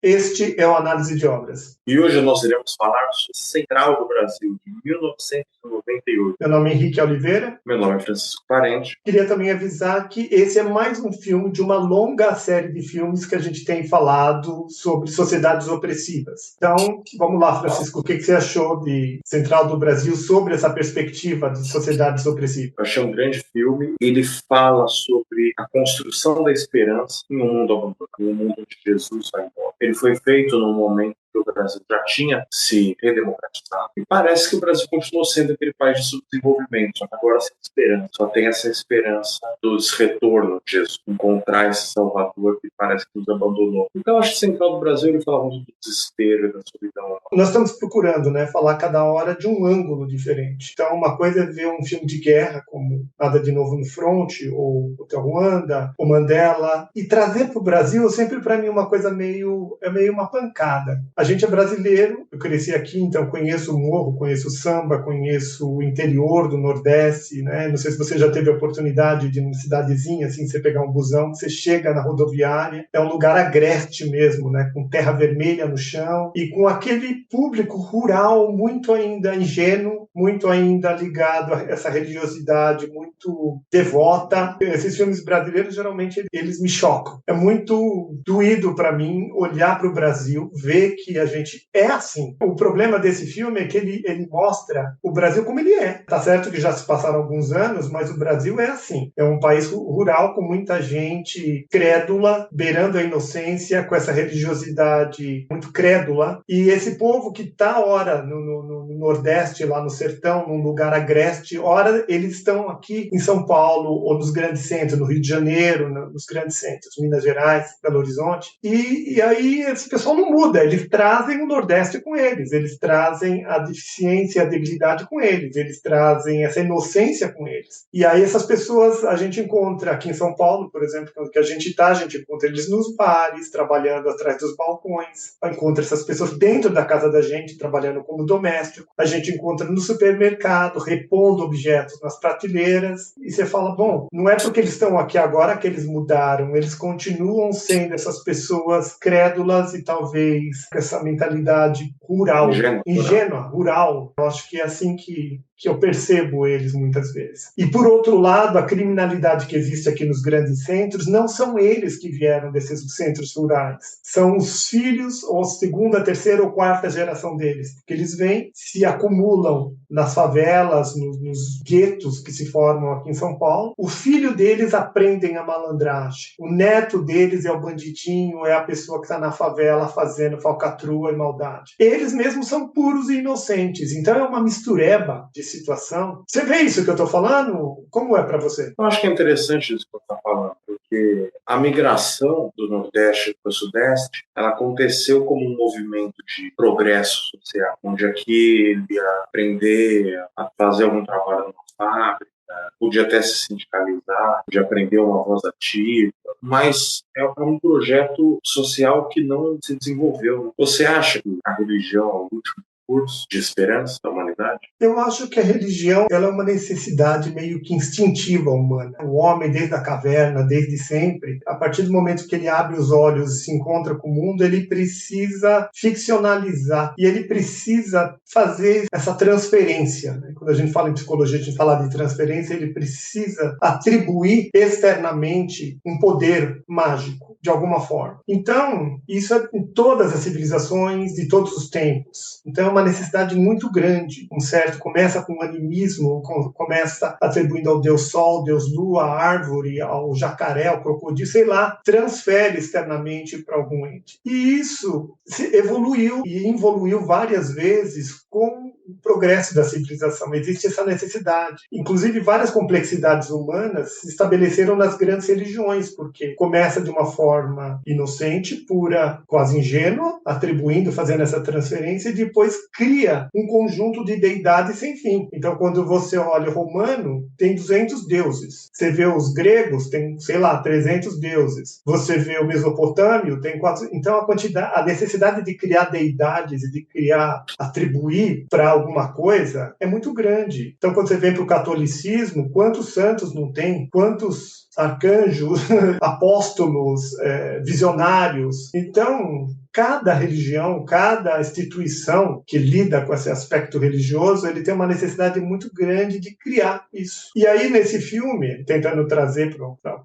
Este é o Análise de Obras. E hoje nós iremos falar sobre Central do Brasil, de 1998. Meu nome é Henrique Oliveira. Meu nome é Francisco Parente. Queria também avisar que esse é mais um filme de uma longa série de filmes que a gente tem falado sobre sociedades opressivas. Então, vamos lá, Francisco, o que você achou de Central do Brasil sobre essa perspectiva de sociedades opressivas? Eu achei um grande filme. Ele fala sobre a construção da esperança em um mundo abandonado, em um mundo onde Jesus vai embora. Ele foi feito num momento que o Brasil já tinha se redemocratizado. E parece que o Brasil continuou sendo aquele país de subdesenvolvimento, só que agora sem esperança. Só tem essa esperança dos retornos de Jesus, encontrar esse Salvador que parece que nos abandonou. Então, acho que Central do Brasil ele fala muito do desespero e da solidão. Nós estamos procurando, falar cada hora de um ângulo diferente. Então, uma coisa é ver um filme de guerra, como Nada de Novo no Front, ou Hotel Ruanda, ou Mandela, e trazer para o Brasil, sempre para mim, uma coisa meio uma pancada. A gente é brasileiro, eu cresci aqui, então conheço o morro, conheço o samba, conheço o interior do Nordeste, né? Não sei se você já teve a oportunidade de, numa cidadezinha, assim, você pegar um busão, você chega na rodoviária, é um lugar agreste mesmo, né? Com terra vermelha no chão, e com aquele público rural muito ainda ingênuo, muito ainda ligado a essa religiosidade muito devota. Esses filmes brasileiros, geralmente, eles me chocam. É muito doído para mim olhar para o Brasil, ver que a gente é assim. O problema desse filme é que ele mostra o Brasil como ele é. Tá certo que já se passaram alguns anos, mas o Brasil é assim. É um país rural com muita gente crédula, beirando a inocência, com essa religiosidade muito crédula. E esse povo que tá, ora, no Nordeste, lá no sertão, num lugar agreste, ora, eles estão aqui em São Paulo, ou nos grandes centros, no Rio de Janeiro, nos grandes centros, Minas Gerais, Belo Horizonte. E aí esse pessoal não muda, eles trazem o Nordeste com eles trazem a deficiência, a debilidade com eles trazem essa inocência com eles. E aí essas pessoas a gente encontra aqui em São Paulo, por exemplo, que a gente encontra eles nos bares, trabalhando atrás dos balcões, encontra essas pessoas dentro da casa da gente, trabalhando como doméstico, a gente encontra no supermercado, repondo objetos nas prateleiras, e você fala, bom, não é porque eles estão aqui agora que eles mudaram, eles continuam sendo essas pessoas crédulas e talvez com essa mentalidade rural, ingênua, rural. Eu acho que é assim que eu percebo eles muitas vezes. E, por outro lado, a criminalidade que existe aqui nos grandes centros, não são eles que vieram desses centros rurais. São os filhos, ou segunda, terceira ou quarta geração deles. Que eles vêm, se acumulam nas favelas, nos guetos que se formam aqui em São Paulo. O filho deles aprendem a malandragem. O neto deles é o banditinho, é a pessoa que está na favela fazendo falcatrua e maldade. Eles mesmos são puros e inocentes. Então é uma mistureba de situação. Você vê isso que eu estou falando? Como é para você? Eu acho que é interessante isso que você está falando, porque a migração do Nordeste para o Sudeste, ela aconteceu como um movimento de progresso social, onde aqui ele ia aprender a fazer algum trabalho numa fábrica, podia até se sindicalizar, podia aprender uma voz ativa, mas é um projeto social que não se desenvolveu. Você acha que a religião é o último curso de esperança da humanidade? Eu acho que a religião ela é uma necessidade meio que instintiva humana. O homem, desde a caverna, desde sempre, a partir do momento que ele abre os olhos e se encontra com o mundo, ele precisa ficcionalizar e ele precisa fazer essa transferência. Quando a gente fala em psicologia, a gente fala de transferência, ele precisa atribuir externamente um poder mágico, de alguma forma. Então, isso é em todas as civilizações de todos os tempos. Então, é uma necessidade muito grande, começa com o animismo, começa atribuindo ao Deus Sol, Deus Lua, à árvore, ao jacaré, ao crocodilo, sei lá, transfere externamente para algum ente. E isso evoluiu e involuiu várias vezes com o progresso da civilização. Existe essa necessidade. Inclusive, várias complexidades humanas se estabeleceram nas grandes religiões, porque começa de uma forma inocente, pura, quase ingênua, atribuindo, fazendo essa transferência, e depois cria um conjunto de deidades sem fim. Então, quando você olha o romano, tem 200 deuses. Você vê os gregos, tem, 300 deuses. Você vê o mesopotâmio, tem 4. Então, a necessidade de criar deidades e de atribuir para alguma coisa é muito grande. Então, quando você vem para o catolicismo, quantos santos não tem? Quantos arcanjos, apóstolos, visionários? Então, cada religião, cada instituição que lida com esse aspecto religioso, ele tem uma necessidade muito grande de criar isso. E aí, nesse filme, tentando trazer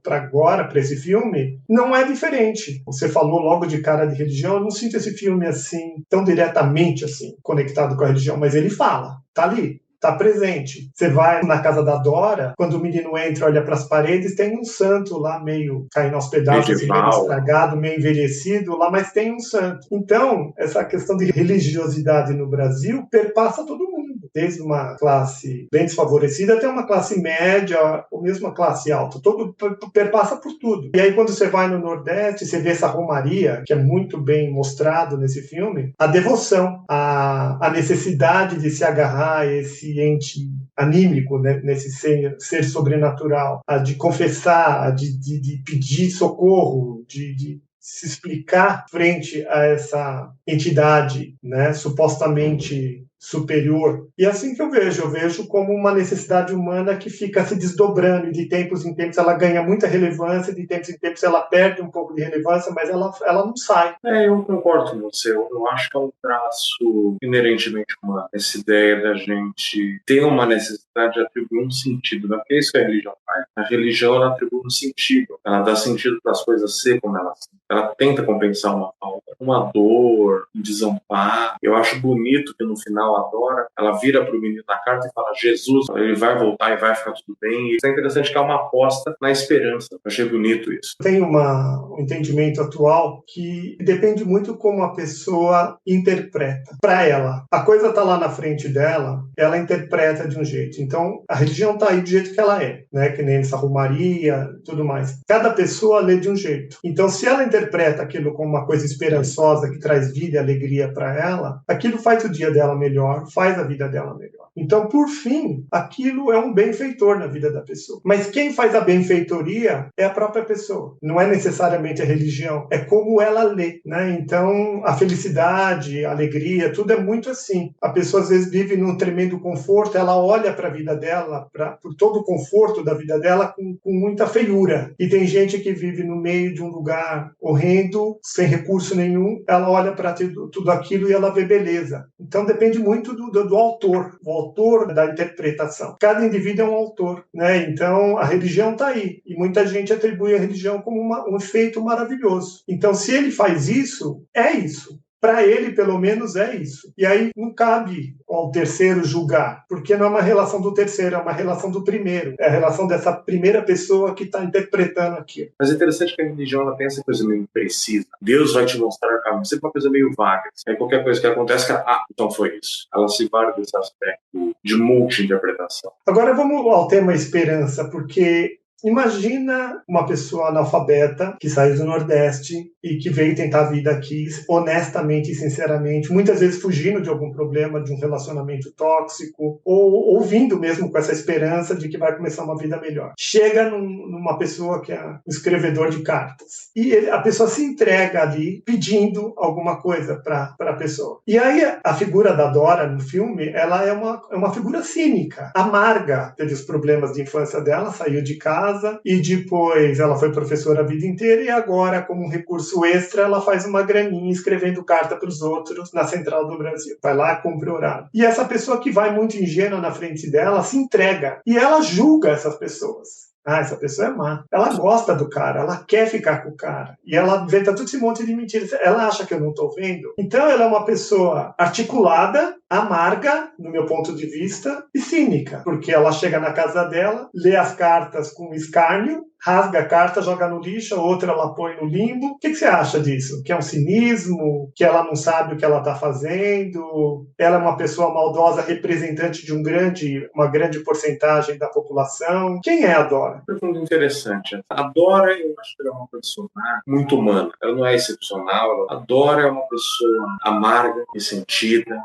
para agora, para esse filme, não é diferente. Você falou logo de cara de religião, eu não sinto esse filme assim, tão diretamente assim, conectado com a religião, mas ele fala, tá ali. Está presente. Você vai na casa da Dora, quando o menino entra, olha para as paredes, tem um santo lá meio caindo aos pedaços, assim, meio estragado, meio envelhecido lá, mas tem um santo. Então, essa questão de religiosidade no Brasil perpassa todo mundo, desde uma classe bem desfavorecida até uma classe média, ou mesmo uma classe alta. Todo perpassa por tudo. E aí, quando você vai no Nordeste, você vê essa romaria, que é muito bem mostrado nesse filme, a devoção, a necessidade de se agarrar a esse ente anímico, né, nesse ser sobrenatural, de confessar, de pedir socorro, de se explicar frente a essa entidade, né, supostamente superior. E é assim que eu vejo como uma necessidade humana que fica se desdobrando, e de tempos em tempos ela ganha muita relevância, de tempos em tempos ela perde um pouco de relevância, mas ela não sai. Eu concordo com você. Eu acho que é um traço inerentemente humano. Essa ideia da gente ter uma necessidade de atribuir um sentido, né? Porque é isso que a religião faz. A religião, ela atribui um sentido. Ela dá sentido para as coisas ser como elas são. Ela tenta compensar uma falta, uma dor, um desamparo. Eu acho bonito que no final a Dora, ela vira para o menino na carta e fala: Jesus, ele vai voltar e vai ficar tudo bem. E isso é interessante, que é uma aposta na esperança. Eu achei bonito isso. Tem um entendimento atual que depende muito como a pessoa interpreta. Para ela, a coisa está lá na frente dela, ela interpreta de um jeito. Então, a religião está aí do jeito que ela é, né? Que nem essa romaria e tudo mais. Cada pessoa lê de um jeito. Então, se ela interpreta aquilo como uma coisa esperançosa, que traz vida e alegria para ela, aquilo faz o dia dela melhor, faz a vida dela melhor. Então, por fim, aquilo é um benfeitor na vida da pessoa. Mas quem faz a benfeitoria é a própria pessoa. Não é necessariamente a religião, é como ela lê, né? Então, a felicidade, a alegria, tudo é muito assim. A pessoa às vezes vive num tremendo conforto, ela olha para a vida dela, por todo o conforto da vida dela, com muita feiura. E tem gente que vive no meio de um lugar horrendo, sem recurso nenhum, ela olha para tudo aquilo e ela vê beleza. Então, depende muito do autor, o autor da interpretação. Cada indivíduo é um autor, né? Então, a religião está aí. E muita gente atribui a religião como um efeito maravilhoso. Então, se ele faz isso, é isso. Para ele, pelo menos, é isso. E aí não cabe ao terceiro julgar, porque não é uma relação do terceiro, é uma relação do primeiro. É a relação dessa primeira pessoa que está interpretando aquilo. Mas é interessante que a religião, ela tem essa coisa meio imprecisa. Deus vai te mostrar a caminho. Sempre uma coisa meio vaga. Aí qualquer coisa que acontece, então foi isso. Ela se vale desse aspecto de multi-interpretação. Agora vamos ao tema esperança, porque imagina uma pessoa analfabeta que saiu do Nordeste e que veio tentar a vida aqui honestamente e sinceramente, muitas vezes fugindo de algum problema, de um relacionamento tóxico, ou vindo mesmo com essa esperança de que vai começar uma vida melhor. Chega numa pessoa que é um escrevedor de cartas e a pessoa se entrega ali pedindo alguma coisa para a pessoa. E aí a figura da Dora no filme, ela é uma figura cínica, amarga. Teve os problemas de infância dela, saiu de casa, e depois ela foi professora a vida inteira e agora, como um recurso extra, ela faz uma graninha escrevendo carta para os outros na Central do Brasil. Vai lá, cumpre horário. E essa pessoa que vai muito ingênua na frente dela se entrega e ela julga essas pessoas. Essa pessoa é má. Ela gosta do cara, ela quer ficar com o cara. E ela inventa todo esse monte de mentiras. Ela acha que eu não estou vendo. Então ela é uma pessoa articulada, amarga, no meu ponto de vista, e cínica. Porque ela chega na casa dela, lê as cartas com escárnio, rasga a carta, joga no lixo, a outra ela põe no limbo. O que você acha disso? Que é um cinismo? Que ela não sabe o que ela está fazendo? Ela é uma pessoa maldosa, representante de uma grande porcentagem da população? Quem é a Dora? Pergunta interessante. A Dora, eu acho que ela é uma personagem muito humana. Ela não é excepcional. A Dora é uma pessoa amarga, ressentida,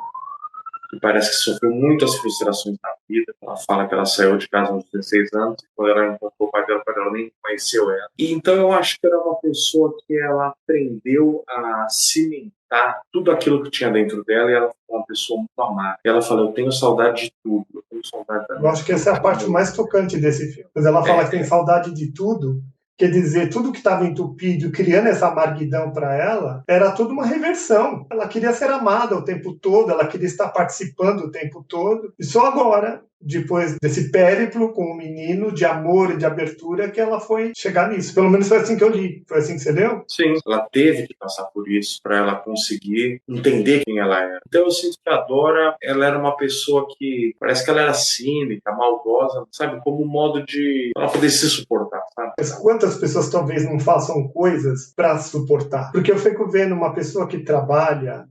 que parece que sofreu muitas frustrações na vida. Ela fala que ela saiu de casa aos 16 anos, e quando ela encontrou o pai dela nem conheceu ela. E então eu acho que ela é uma pessoa que ela aprendeu a cimentar tudo aquilo que tinha dentro dela, e ela foi uma pessoa muito amarga. E ela fala: eu tenho saudade de tudo, eu tenho saudade da Eu acho que essa é a parte mais tocante desse filme. Quando ela fala que tem saudade de tudo, Quer dizer, tudo que estava entupido, criando essa amarguidão para ela, era tudo uma reversão. Ela queria ser amada o tempo todo, ela queria estar participando o tempo todo. E só agora, depois desse périplo com o menino, de amor e de abertura, que ela foi chegar nisso. Pelo menos foi assim que eu li. Foi assim que você leu? Sim, ela teve que passar por isso para ela conseguir entender quem ela era. Então eu sinto que a Dora, ela era uma pessoa que parece que ela era cínica, maldosa, sabe? Como um modo de ela poder se suportar, sabe? Mas quantas pessoas talvez não façam coisas para suportar? Porque eu fico vendo uma pessoa que trabalha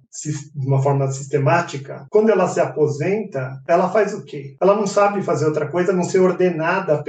de uma forma sistemática, quando ela se aposenta, ela faz o quê? Ela não sabe fazer outra coisa a não ser ordenada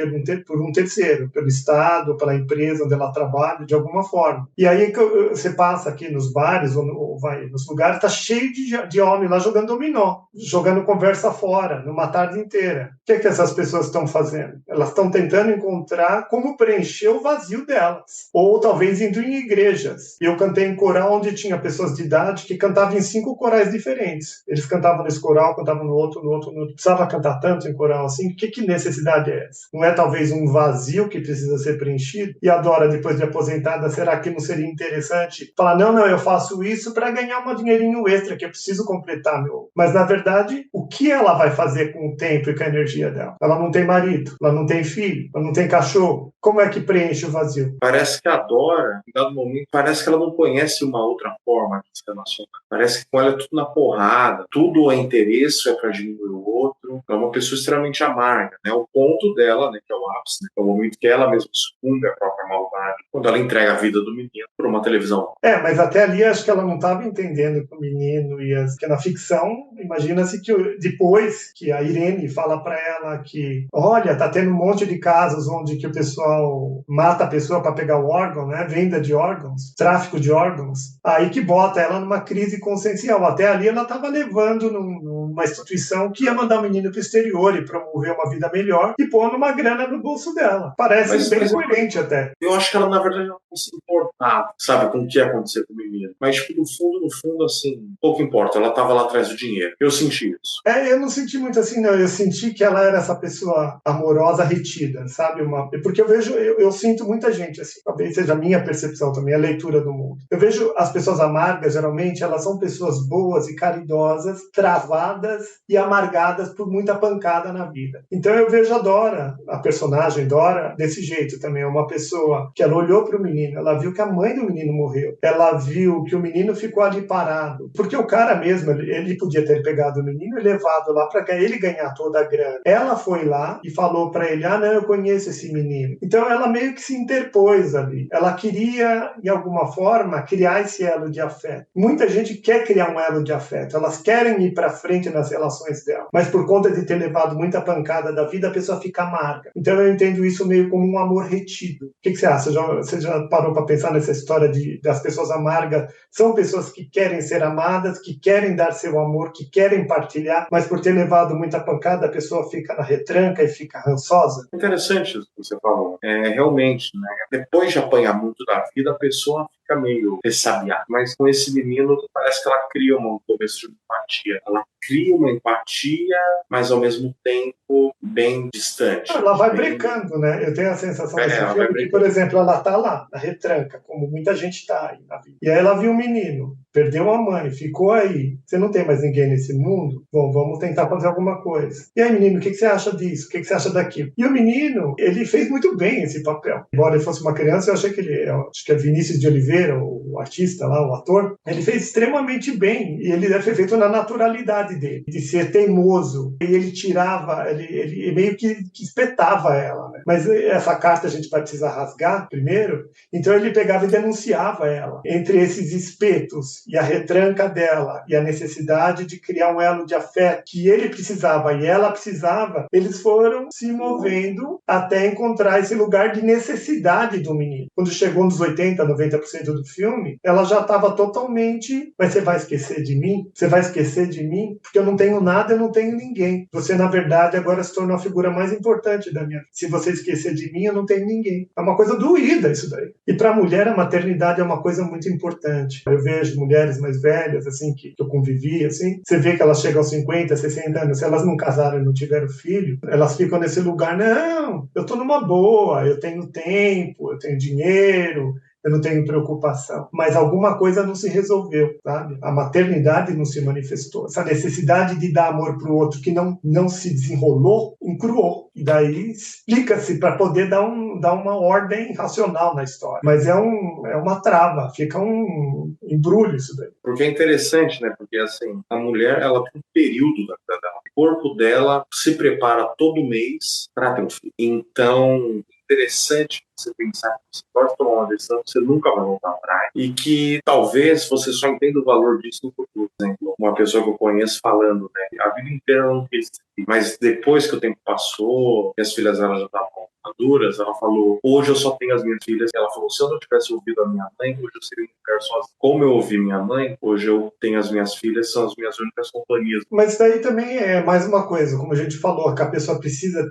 por um terceiro, pelo Estado, pela empresa onde ela trabalha, de alguma forma. E aí você passa aqui nos bares ou vai nos lugares, tá cheio de homem lá jogando dominó, jogando conversa fora, numa tarde inteira. O que é que essas pessoas estão fazendo? Elas estão tentando encontrar como preencher o vazio delas. Ou talvez indo em igrejas. Eu cantei em coral onde tinha pessoas de idade que cantavam em 5 corais diferentes. Eles cantavam nesse coral, cantavam no outro, no outro, no outro. Precisava cantar tanto em coral assim? Que necessidade é essa? Não é talvez um vazio que precisa ser preenchido? E a Dora, depois de aposentada, será que não seria interessante falar, não, eu faço isso para ganhar um dinheirinho extra, que eu preciso completar meu... Mas, na verdade, o que ela vai fazer com o tempo e com a energia dela? Ela não tem marido, ela não tem filho, ela não tem cachorro. Como é que preenche o vazio? Parece que a Dora, em dado momento, parece que ela não conhece uma outra forma de se relacionar. Parece que com ela é tudo na porrada, tudo é interesse, é para diminuir o outro. É uma pessoa extremamente amarga, né? O ponto dela, né, que é o ápice, né, que é o momento que ela mesma sucumbe à própria maldade, quando ela entrega a vida do menino por uma televisão. Mas até ali acho que ela não estava entendendo que o menino ia... Porque na ficção, imagina-se que depois que a Irene fala para ela que, olha, tá tendo um monte de casos onde que o pessoal mata a pessoa para pegar o órgão, né? Venda de órgãos, tráfico de órgãos, aí que bota ela numa crise consciencial. Até ali ela estava levando numa instituição que ia mandar o menino para o exterior e promover uma vida melhor e pondo uma grana no bolso dela. Parece bem coerente até. Eu acho que ela, na verdade, não se importava, sabe, com o que ia acontecer com o menino. Mas, tipo, no fundo, assim, pouco importa. Ela estava lá atrás do dinheiro. Eu senti isso. Eu não senti muito assim, não. Eu senti que ela era essa pessoa amorosa, retida, sabe? Porque eu sinto muita gente assim. Talvez seja a minha percepção também, a leitura do mundo. Eu vejo as pessoas amargas, geralmente, elas são pessoas boas e caridosas, travadas e amargadas por muita pancada na vida. Então eu vejo a Dora, a personagem Dora, desse jeito também. É uma pessoa que ela olhou para o menino, ela viu que a mãe do menino morreu. Ela viu que o menino ficou ali parado. Porque o cara mesmo, ele podia ter pegado o menino e levado lá para ele ganhar toda a grana. Ela foi lá e falou para ele, não, eu conheço esse menino. Então ela meio que se interpôs ali. Ela queria, de alguma forma, criar esse elo de afeto. Muita gente quer criar um elo de afeto. Elas querem ir para frente nas relações dela. Mas por conta de ter levado muita pancada da vida, a pessoa fica amarga. Então eu entendo isso meio como um amor retido. O que você acha? Você já parou para pensar nessa história das pessoas amargas? São pessoas que querem ser amadas, que querem dar seu amor, que querem partilhar, mas por ter levado muita pancada, a pessoa fica na retranca e fica rançosa? Interessante isso que você falou. Realmente, né? Depois de apanhar muito da vida, a pessoa fica meio ressabiada. Mas com esse menino, parece que ela cria um começo de empatia. Ela cria uma empatia, mas ao mesmo tempo bem distante. Ela vai brincando, né? Eu tenho a sensação desse filme que, por exemplo, ela tá lá, na retranca, como muita gente tá aí na vida. E aí ela viu um menino, perdeu a mãe, ficou aí. Você não tem mais ninguém nesse mundo? Bom, vamos tentar fazer alguma coisa. E aí, menino, o que você acha disso? O que você acha daquilo? E o menino, ele fez muito bem esse papel. Embora ele fosse uma criança, eu achei que acho que é Vinícius de Oliveira, o artista lá, o ator, ele fez extremamente bem. E ele deve ter feito na naturalidade dele, de ser teimoso. E ele tirava, ele meio que espetava ela, né? Mas essa carta a gente vai precisar rasgar primeiro, então ele pegava e denunciava ela. Entre esses espetos e a retranca dela e a necessidade de criar um elo de afeto que ele precisava e ela precisava, eles foram se movendo até encontrar esse lugar de necessidade do menino. Quando chegou nos 80%, 90% dentro do filme, ela já estava totalmente, mas você vai esquecer de mim? Você vai esquecer de mim? Porque eu não tenho nada, eu não tenho ninguém. Você, na verdade, agora se tornou a figura mais importante da minha vida. Se você esquecer de mim, eu não tenho ninguém. É uma coisa doída isso daí. E para a mulher, a maternidade é uma coisa muito importante. Eu vejo mulheres mais velhas, assim, que eu convivi, assim, você vê que elas chegam aos 50, 60 anos, se elas não casaram e não tiveram filho, elas ficam nesse lugar, não, eu tô numa boa, eu tenho tempo, eu tenho dinheiro, eu não tenho preocupação. Mas alguma coisa não se resolveu, sabe? A maternidade não se manifestou. Essa necessidade de dar amor para o outro que não se desenrolou, encruou. E daí explica-se para poder dar uma ordem racional na história. Mas é uma trava, fica um embrulho isso daí. Porque é interessante, né? Porque, assim, a mulher, ela tem um período da vida dela. O corpo dela se prepara todo mês para ter um filho. Então, interessante você pensar que você pode tomar uma decisão que você nunca vai voltar atrás e que talvez você só entenda o valor disso no futuro. Por exemplo, uma pessoa que eu conheço falando, né, a vida inteira eu não quis ter, mas depois que o tempo passou, que as filhas dela já estavam maduras, ela falou, hoje eu só tenho as minhas filhas. Ela falou, se eu não tivesse ouvido a minha mãe, hoje eu seria um lugar sozinho. Como eu ouvi minha mãe, hoje eu tenho as minhas filhas, são as minhas únicas companhias. Mas daí também é mais uma coisa, como a gente falou, que a pessoa precisa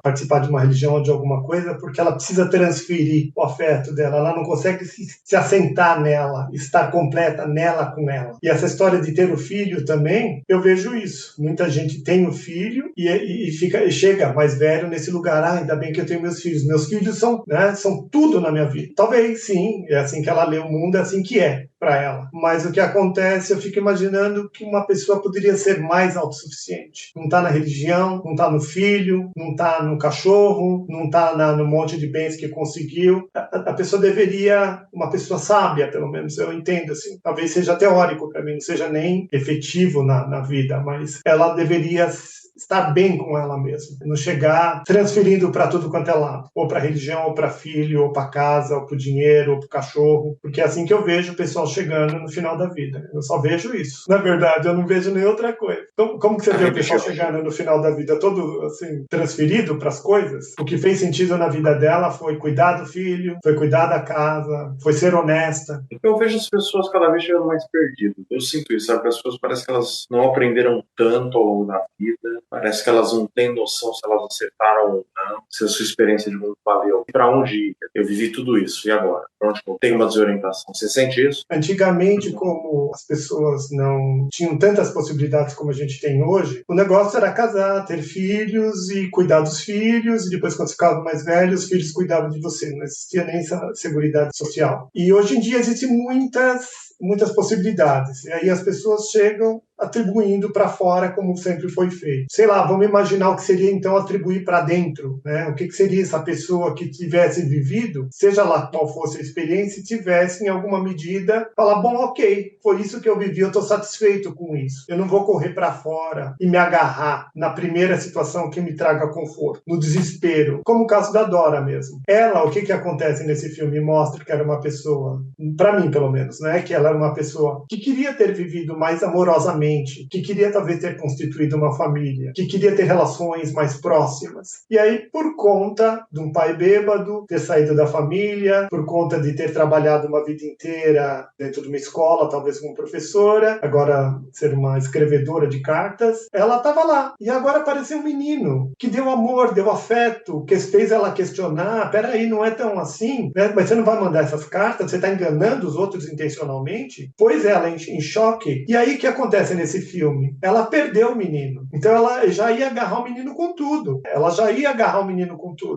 participar de uma religião ou de alguma coisa, porque ela precisa transferir o afeto dela, ela não consegue se assentar nela, estar completa nela com ela. E essa história de ter o filho também, eu vejo isso. Muita gente tem o filho e chega mais velho nesse lugar, ainda bem que eu tenho meus filhos. Meus filhos são tudo na minha vida. Talvez, sim, é assim que ela lê o mundo, é assim que é para ela. Mas o que acontece, eu fico imaginando que uma pessoa poderia ser mais autossuficiente. Não está na religião, não está no filho, não está no cachorro, não está no monte de bens que conseguiu. A pessoa deveria, uma pessoa sábia, pelo menos, eu entendo assim. Talvez seja teórico para mim, não seja nem efetivo na vida, mas ela deveria estar bem com ela mesma, não chegar transferindo para tudo quanto é lado, ou para religião, ou para filho, ou para casa, ou para o dinheiro, ou para o cachorro, porque é assim que eu vejo o pessoal chegando no final da vida. Eu só vejo isso. Na verdade, eu não vejo nem outra coisa. Então, como que você vê o pessoal chegando no final da vida todo assim transferido para as coisas? O que fez sentido na vida dela foi cuidar do filho, foi cuidar da casa, foi ser honesta. Eu vejo as pessoas cada vez chegando mais perdidas. Eu sinto isso, sabe? As pessoas parece que elas não aprenderam tanto ao longo da vida. Parece que elas não têm noção se elas acertaram ou não, se a sua experiência de mundo valeu. Para onde ir? Eu vivi tudo isso, e agora? Para onde eu tenho uma desorientação? Você sente isso? Antigamente, como as pessoas não tinham tantas possibilidades como a gente tem hoje, o negócio era casar, ter filhos e cuidar dos filhos, e depois, quando ficavam mais velhos, os filhos cuidavam de você. Não existia nem essa seguridade social. E hoje em dia existem muitas possibilidades. E aí as pessoas chegam atribuindo para fora como sempre foi feito. Sei lá, vamos imaginar o que seria então atribuir para dentro, né? O que seria essa pessoa que tivesse vivido, seja lá qual fosse a experiência, e tivesse em alguma medida falar, bom, ok, foi isso que eu vivi, eu estou satisfeito com isso. Eu não vou correr para fora e me agarrar na primeira situação que me traga conforto, no desespero, como o caso da Dora mesmo. Ela, o que acontece nesse filme? Mostra que era uma pessoa, para mim pelo menos, né? Que ela era uma pessoa que queria ter vivido mais amorosamente, que queria talvez ter constituído uma família, que queria ter relações mais próximas. E aí, por conta de um pai bêbado, ter saído da família, por conta de ter trabalhado uma vida inteira dentro de uma escola, talvez como professora, agora ser uma escrevedora de cartas, ela estava lá. E agora apareceu um menino que deu amor, deu afeto, que fez ela questionar, peraí, não é tão assim, né? Mas você não vai mandar essas cartas? Você está enganando os outros intencionalmente? Pois ela em choque. E aí, o que acontece nesse filme? Ela perdeu o menino. Então ela já ia agarrar o menino com tudo.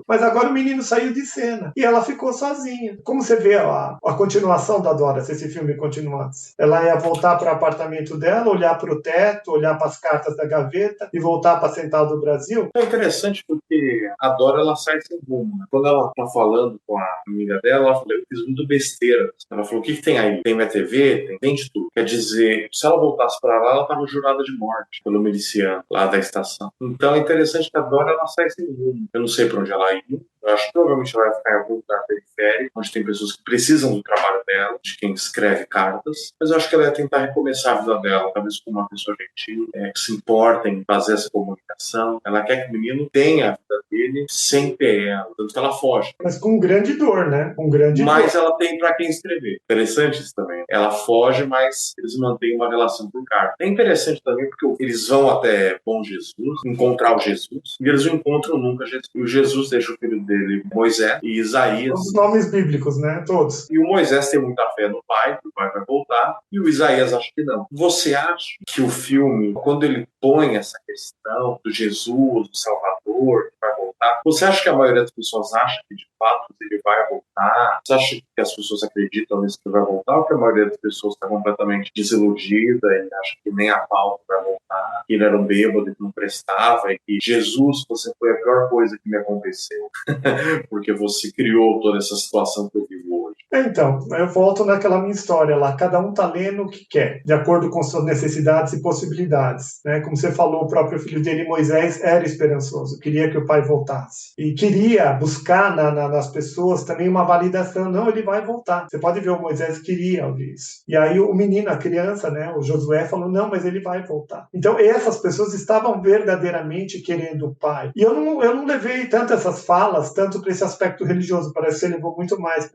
Mas agora o menino saiu de cena. E ela ficou sozinha. Como você vê a continuação da Dora, se esse filme continuasse? Ela ia voltar para o apartamento dela, olhar para o teto, olhar para as cartas da gaveta e voltar para a Central do Brasil? É interessante porque a Dora, ela sai sem rumo, né? Quando ela tá falando com a amiga dela, ela falou, eu fiz muito besteira. Ela falou, o que tem aí? Tem minha TV, TV, tem de tudo. Quer dizer, se ela voltasse para lá, ela estava jurada de morte pelo miliciano lá da estação. Então é interessante que a Dora ela sai sem rumo. Eu não sei para onde ela ia. Eu acho que provavelmente ela vai ficar em algum lugar periférico, onde tem pessoas que precisam do trabalho dela, de quem escreve cartas. Mas eu acho que ela ia tentar recomeçar a vida dela, talvez com uma pessoa gentil, que se importa em fazer essa comunicação. Ela quer que o menino tenha a vida dele sem ter ela. Tanto que ela foge. Mas com grande dor, né? Com grande Mas dor. ela tem para quem escrever. Interessante isso também. Ela foge, mas eles mantêm uma relação por carta. É interessante também porque eles vão até Bom Jesus, encontrar o Jesus, e eles não encontram nunca Jesus. E o Jesus deixa o filho dele, Moisés e Isaías. Os nomes bíblicos, né? Todos. E o Moisés tem muita fé no pai, que o pai vai voltar, e o Isaías acha que não. Você acha que o filme, quando ele põe essa questão do Jesus, do Salvador, que vai voltar, você acha que a maioria das pessoas acha que de fato ele vai voltar? Você acha que as pessoas acreditam nisso que ele vai voltar, ou que a maioria das pessoas está completamente desiludida e acha que nem a pau vai voltar, que ele era um bêbado e que não prestava, e que Jesus, você foi a pior coisa que me aconteceu, porque você criou toda essa situação que eu vivo hoje? Então, eu volto naquela minha história lá. Cada um tá lendo o que quer, de acordo com suas necessidades e possibilidades, né? Como você falou, o próprio filho dele, Moisés, era esperançoso, queria que o pai voltasse. E queria buscar nas pessoas também uma validação. Não, ele vai voltar. Você pode ver, o Moisés queria ouvir isso. E aí o menino, a criança, né, o Josué, falou, não, mas ele vai voltar. Então, essas pessoas estavam verdadeiramente querendo o pai. E eu não levei tanto essas falas, tanto para esse aspecto religioso. Parece que você levou muito mais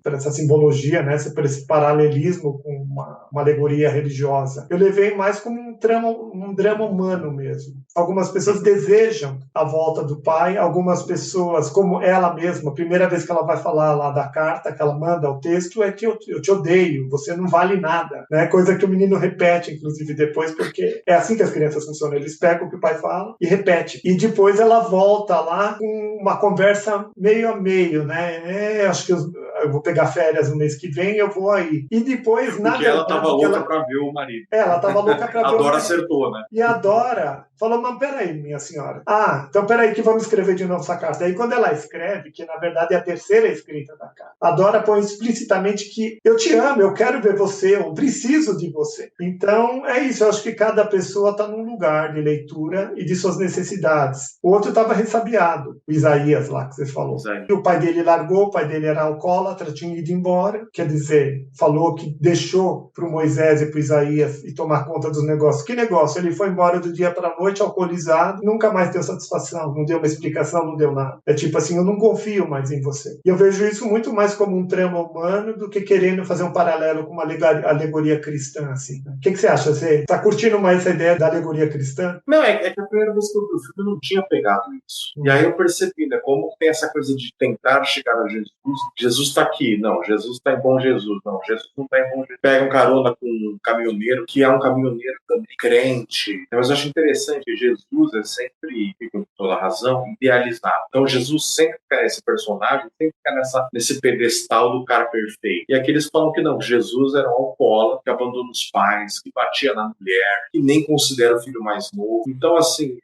para essa simbologia, né, para esse paralelismo com uma alegoria religiosa. Eu levei mais como um drama humano mesmo. Algumas pessoas desejam a volta do pai, algumas pessoas, como ela mesma, a primeira vez que ela vai falar lá da carta, que ela manda o texto, é que eu te odeio, você não vale nada, né? Coisa que o menino repete, inclusive, depois, porque é assim que as crianças funcionam, eles pegam o que o pai fala e repete. E depois ela volta lá com uma conversa meio a meio, né? Acho que eu vou pegar férias no mês que vem, eu vou aí. E depois, na porque verdade... ela estava louca para ver o marido. Ela estava louca para ver o marido. A Dora acertou, né? E a Dora falou, mas peraí, minha senhora. Então peraí que vamos escrever de novo essa carta. Aí quando ela escreve, que na verdade é a terceira escrita da carta, a Dora põe explicitamente que eu te amo, eu quero ver você, eu preciso de você. Então é isso, eu acho que cada pessoa está num lugar de leitura e de suas necessidades. O outro estava ressabiado, o Isaías lá que você falou. E o pai dele largou, o pai dele era alcoólatra, tinha ido embora, quer dizer, falou que deixou para o Moisés e para o Isaías e tomar conta dos negócios. Que negócio? Ele foi embora do dia para a noite, alcoolizado, nunca mais deu satisfação, não deu uma explicação, não deu nada. É tipo assim, eu não confio mais em você. E eu vejo isso muito mais como um trama humano do que querendo fazer um paralelo com uma alegoria cristã, assim. O que você acha? Você está curtindo mais essa ideia da alegoria cristã? Não, é que a primeira vez que eu vi o filme eu não tinha pegado isso. E aí eu percebi, né, como tem essa coisa de tentar chegar a Jesus. Jesus está aqui. Não, Jesus está em Bom Jesus. Não, Jesus não está em Bom Jesus. Pega um carona com um caminhoneiro, que é um caminhoneiro também crente. Mas eu acho interessante, Jesus é sempre, com toda razão, idealizado. Então Jesus sempre fica esse personagem, sempre fica nesse pedestal do cara perfeito. E aqui eles falam que não, Jesus era um alcoólatra, que abandona os pais, que batia na mulher, que nem considera o filho mais novo. Então, assim,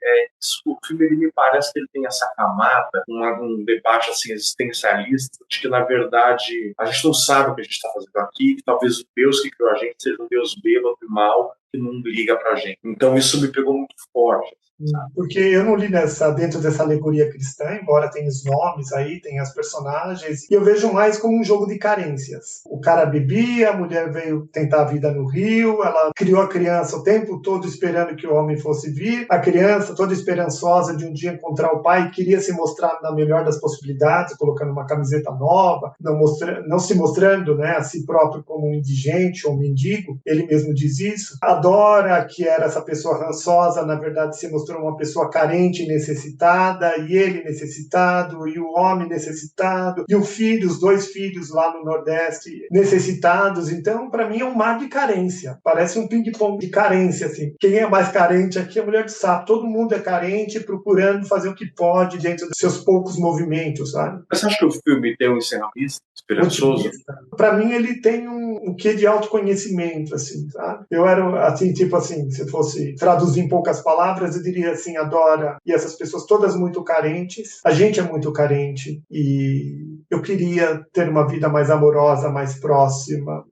o filme ele me parece que ele tem essa camada, um debate assim, existencialista, de que, na verdade, a gente não sabe o que a gente está fazendo aqui, que talvez o Deus que criou a gente seja um Deus bêbado e mau, que não liga pra gente. Então, isso me pegou muito forte. Porque eu não li dentro dessa alegoria cristã, embora tenha os nomes aí, tem as personagens, e eu vejo mais como um jogo de carências. O cara bebia, a mulher veio tentar a vida no Rio, ela criou a criança o tempo todo esperando que o homem fosse vir, a criança toda esperançosa de um dia encontrar o pai, queria se mostrar na melhor das possibilidades, colocando uma camiseta nova, não se mostrando, né, a si próprio como um indigente ou um mendigo, ele mesmo diz isso. A Dora, que era essa pessoa rançosa, na verdade se mostrou uma pessoa carente e necessitada, e ele necessitado, e o homem necessitado, e os dois filhos lá no Nordeste necessitados. Então, para mim, é um mar de carência. Parece um ping-pong de carência, assim. Quem é mais carente aqui é a mulher de sapo. Todo mundo é carente, procurando fazer o que pode dentro dos seus poucos movimentos, sabe? Mas você acha que o filme tem um encerramento esperançoso? Para mim, ele tem um quê de autoconhecimento, assim, sabe? Eu era, assim, tipo assim, se fosse traduzir em poucas palavras, eu diria assim, a Dora e essas pessoas todas muito carentes, a gente é muito carente, e eu queria ter uma vida mais amorosa, mais próxima,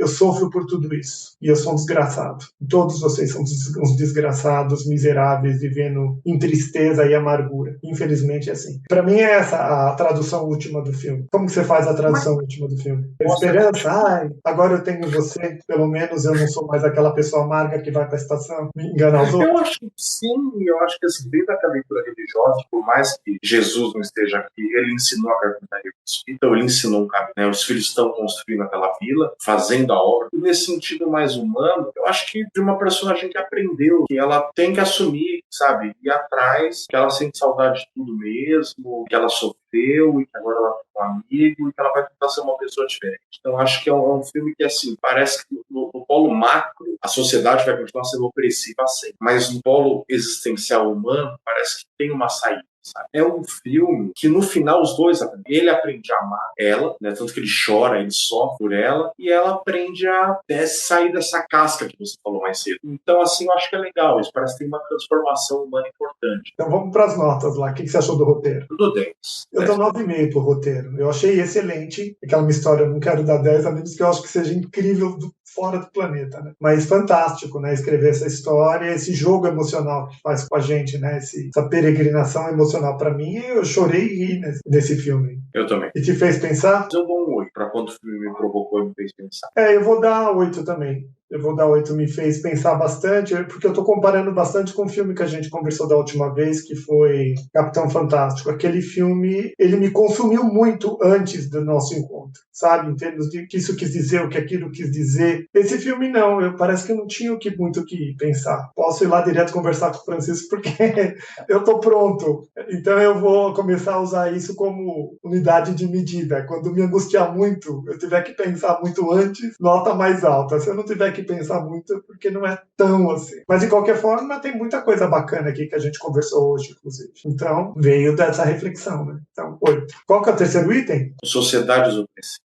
eu sofro por tudo isso. E eu sou um desgraçado. Todos vocês são uns desgraçados, miseráveis, vivendo em tristeza e amargura. Infelizmente é assim. Para mim é essa a tradução última do filme. Como que você faz a tradução última do filme? Esperança, ai, agora eu tenho você, pelo menos eu não sou mais aquela pessoa amarga que vai para a estação me enganar os outros. Eu acho que sim, eu acho que assim, dentro daquela leitura religiosa, por mais que Jesus não esteja aqui, ele ensinou a carpintaria para os filhos, então ele ensinou um caminho, né? Os filhos estão construindo aquela vila, fazendo a obra, e nesse sentido mais humano, eu acho que de uma personagem que aprendeu, que ela tem que assumir, sabe, ir atrás, que ela sente saudade de tudo mesmo, que ela sofreu e que agora ela tem um amigo e que ela vai tentar ser uma pessoa diferente. Então acho que é um filme que, assim, parece que no polo macro a sociedade vai continuar sendo opressiva sempre, mas no polo existencial humano parece que tem uma saída. Sabe? É um filme que no final os dois aprendem. Ele aprende a amar ela, né? Tanto que ele chora, ele sofre por ela, e ela aprende a sair dessa casca que você falou mais cedo. Então, assim, eu acho que é legal. Isso parece que tem uma transformação humana importante. Então vamos para as notas lá. O que você achou do roteiro? Eu dou 10. Eu dou 9,5 pro roteiro. Eu achei excelente. Aquela história, eu não quero dar 10, a menos que eu acho que seja incrível fora do planeta, né? Mas fantástico, né? Escrever essa história, esse jogo emocional que faz com a gente, né? Essa peregrinação emocional. Para mim, eu chorei e ri nesse filme. Eu também. E te fez pensar? Eu dou um 8 para quando o filme me provocou e me fez pensar. Eu vou dar 8 também. Eu vou dar 8, me fez pensar bastante, porque eu estou comparando bastante com o filme que a gente conversou da última vez, que foi Capitão Fantástico. Aquele filme, ele me consumiu muito antes do nosso encontro, sabe? Em termos de o que isso quis dizer, o que aquilo quis dizer. Esse filme não, parece que eu não tinha muito o que pensar. Posso ir lá direto conversar com o Francisco, porque eu estou pronto. Então eu vou começar a usar isso como unidade de medida. Quando me angustiar muito, eu tiver que pensar muito antes, nota mais alta. Se eu não tiver que pensar muito, porque não é tão assim. Mas, de qualquer forma, tem muita coisa bacana aqui que a gente conversou hoje, inclusive. Então, veio dessa reflexão, né? Então, 8. Qual que é o terceiro item? Sociedades opressivas.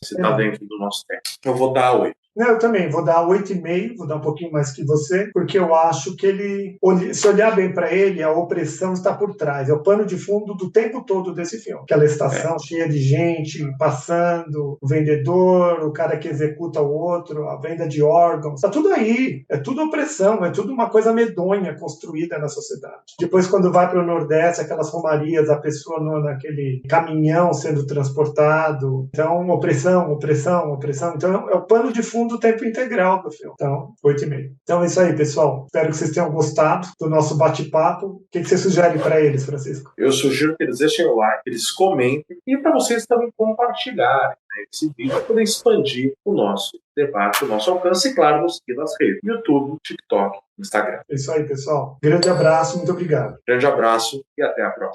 Você está dentro do nosso tempo. Eu vou dar 8. Eu também vou dar 8,5, vou dar um pouquinho mais que você, porque eu acho que ele, se olhar bem para ele, a opressão está por trás. É o pano de fundo do tempo todo desse filme. Aquela estação cheia de gente passando, o vendedor, o cara que executa o outro, a venda de órgãos, está tudo aí. É tudo opressão, é tudo uma coisa medonha construída na sociedade. Depois, quando vai para o Nordeste, aquelas romarias, a pessoa naquele caminhão sendo transportado. Então, opressão, opressão, opressão. Então, é o pano de fundo do tempo integral do filme. Então, 8,5. Então é isso aí, pessoal. Espero que vocês tenham gostado do nosso bate-papo. O que você sugere para eles, Francisco? Eu sugiro que eles deixem o like, eles comentem e para vocês também compartilharem esse vídeo para poder expandir o nosso debate, o nosso alcance e, claro, nos seguir nas redes: YouTube, TikTok, Instagram. É isso aí, pessoal. Grande abraço, muito obrigado. Grande abraço e até a próxima.